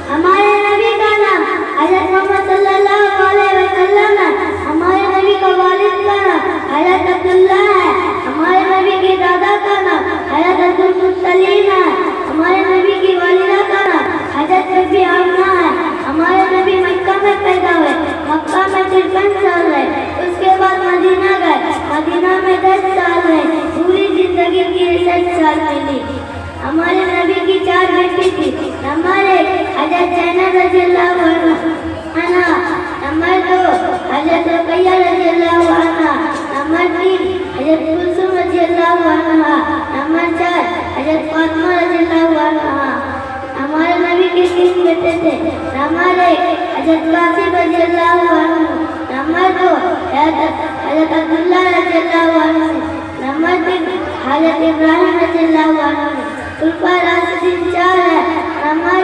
हमारे नबी का नाम हज़रत मोहम्मद सल्लल्लाहु अलैहि वसल्लम है। हमारे नबी का वालिद का नाम हज़रत अब्दुल्ला है। हमारे नबी के दादा का नाम हज़रत अब्दुल मुत्तलिब है। हमारे नबी की वालिदा का नाम हज़रत बीबी आमना है। हमारे नबी मक्का में पैदा हुए, मक्का में 53 साल रहे, उसके बाद मदीना गए, मदीना में 10 साल रहे, पूरी जिंदगी की 60 साल मिली। हमारे नबी की 4 बेटी थी। नंबर 1 हज़रत ज़ैनब रज़ियल्लाहु अन्हा, नंबर 2 हज़रत रुक़ैया रज़ियल्लाहु अन्हा, नंबर 3 हज़रत कुलसूम रज़ियल्लाहु अन्हा, नंबर 4 हज़रत फातिमा रज़ियल्लाहु अन्हा। हमारे नबी के 3 बेटे थे। नंबर 1 हज़रत कासिम रज़ियल्लाहु अन्हु, नंबर 2 हज़रत अब्दुल्ला रज़ियल्लाहु अन्हु, नंबर 3 हज़रत इब्राहिम रज़ियल्लाहु अन्हु। खुलफाए राशिदीन 4 है। नंबर